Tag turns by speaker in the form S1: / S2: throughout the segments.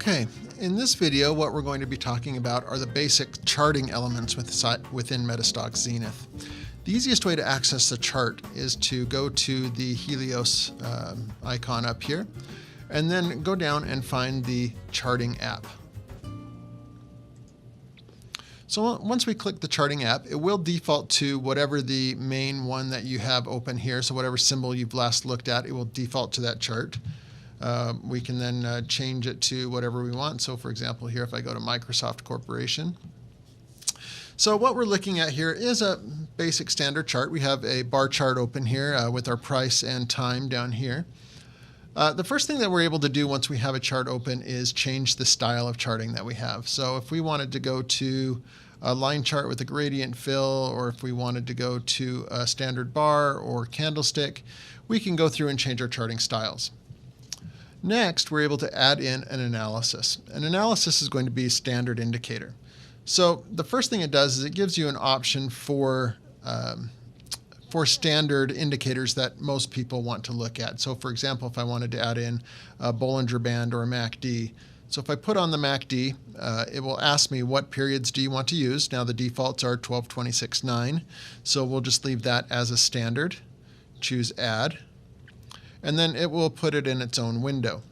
S1: Okay, in this video what we're going to be talking about are the basic charting elements within MetaStock XENITH. The easiest way to access the chart is to go to the Helios icon up here and then go down and find the charting app. So once we click the charting app, it will default to whatever the main one that you have open here. So whatever symbol you've last looked at, it will default to that chart. We can then change it to whatever we want. So for example, here if I go to Microsoft Corporation. So what we're looking at here is a basic standard chart. We have a bar chart open here with our price and time down here. The first thing that we're able to do once we have a chart open is change the style of charting that we have. So if we wanted to go to a line chart with a gradient fill, or if we wanted to go to a standard bar or candlestick, we can go through and change our charting styles. Next, we're able to add in an analysis. An analysis is going to be a standard indicator. So the first thing it does is it gives you an option for standard indicators that most people want to look at. So for example, if I wanted to add in a Bollinger Band or a MACD, so if I put on the MACD, it will ask me what periods do you want to use. Now the defaults are 12, 26, 9. So we'll just leave that as a standard. Choose Add. And then it will put it in its own window.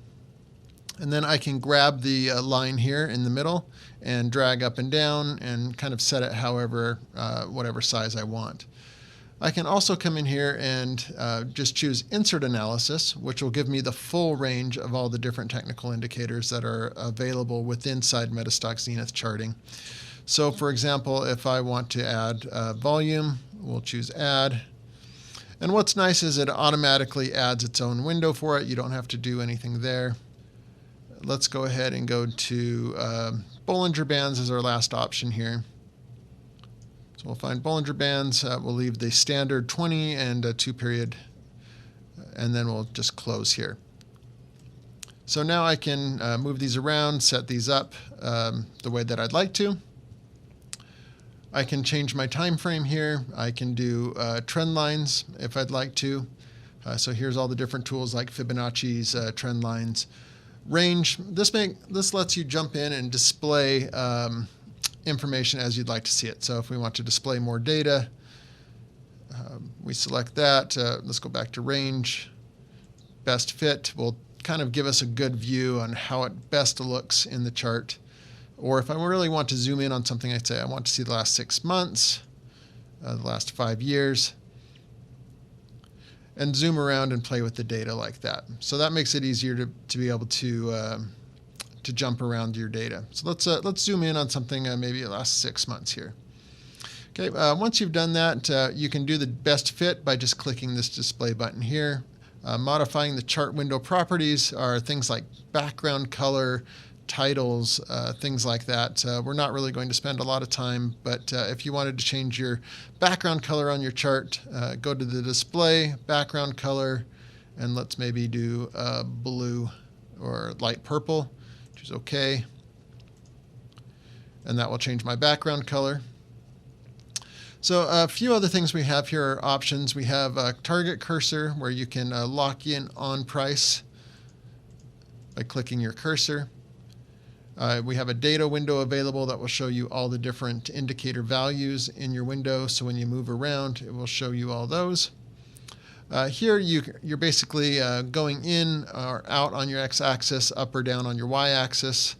S1: And then I can grab the line here in the middle and drag up and down and kind of set it however, whatever size I want. I can also come in here and just choose Insert Analysis, which will give me the full range of all the different technical indicators that are available within MetaStock XENITH charting. So for example, if I want to add volume, we'll choose Add. And what's nice is it automatically adds its own window for it. You don't have to do anything there. Let's go ahead and go to Bollinger Bands as our last option here. So we'll find Bollinger Bands. We'll leave the standard 20 and a 2 period, and then we'll just close here. So now I can move these around, set these up the way that I'd like to. I can change my time frame here. I can do trend lines if I'd like to. So here's all the different tools like Fibonacci's, trend lines, range. This lets you jump in and display information as you'd like to see it. So if we want to display more data, we select that. Let's go back to range. Best fit will kind of give us a good view on how it best looks in the chart. Or if I really want to zoom in on something, I'd say I want to see the last 6 months, the last 5 years, and zoom around and play with the data like that. So that makes it easier to be able to jump around your data. So let's zoom in on something maybe the last 6 months here. Okay, once you've done that, you can do the best fit by just clicking this display button here. Modifying the chart window properties are things like background color, titles, things like that. We're not really going to spend a lot of time, but if you wanted to change your background color on your chart, go to the display, background color, and let's maybe do blue or light purple, choose OK, and that will change my background color. So a few other things we have here are options. We have a target cursor where you can lock in on price by clicking your cursor. We have a data window available that will show you all the different indicator values in your window. So when you move around, it will show you all those. Here you're basically going in or out on your x-axis, up or down on your y-axis.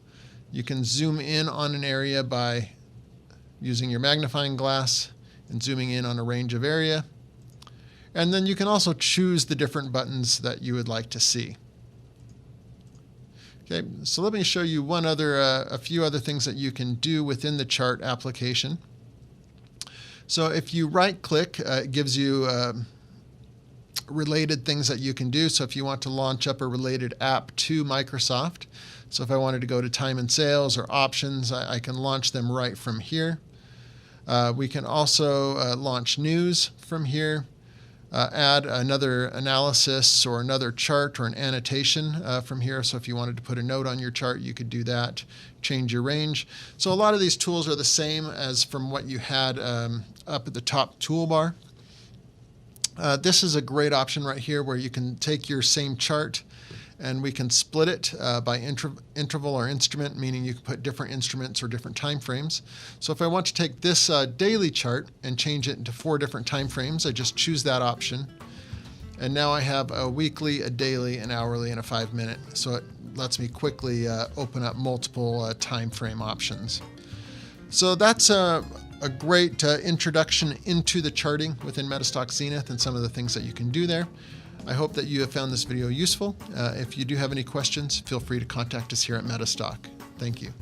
S1: You can zoom in on an area by using your magnifying glass and zooming in on a range of area. And then you can also choose the different buttons that you would like to see. Okay, so let me show you a few other things that you can do within the chart application. So if you right-click, it gives you related things that you can do. So if you want to launch up a related app to Microsoft, so if I wanted to go to time and sales or options, I can launch them right from here. We can also launch news from here. Add another analysis or another chart or an annotation from here. So if you wanted to put a note on your chart, you could do that. Change your range. So a lot of these tools are the same as from what you had up at the top toolbar. This is a great option right here where you can take your same chart and we can split it by interval or instrument, meaning you can put different instruments or different time frames. So if I want to take this daily chart and change it into 4 different time frames, I just choose that option. And now I have a weekly, a daily, an hourly, and a 5-minute. So it lets me quickly open up multiple time frame options. So that's a great introduction into the charting within MetaStock Zenith and some of the things that you can do there. I hope that you have found this video useful. If you do have any questions, feel free to contact us here at MetaStock. Thank you.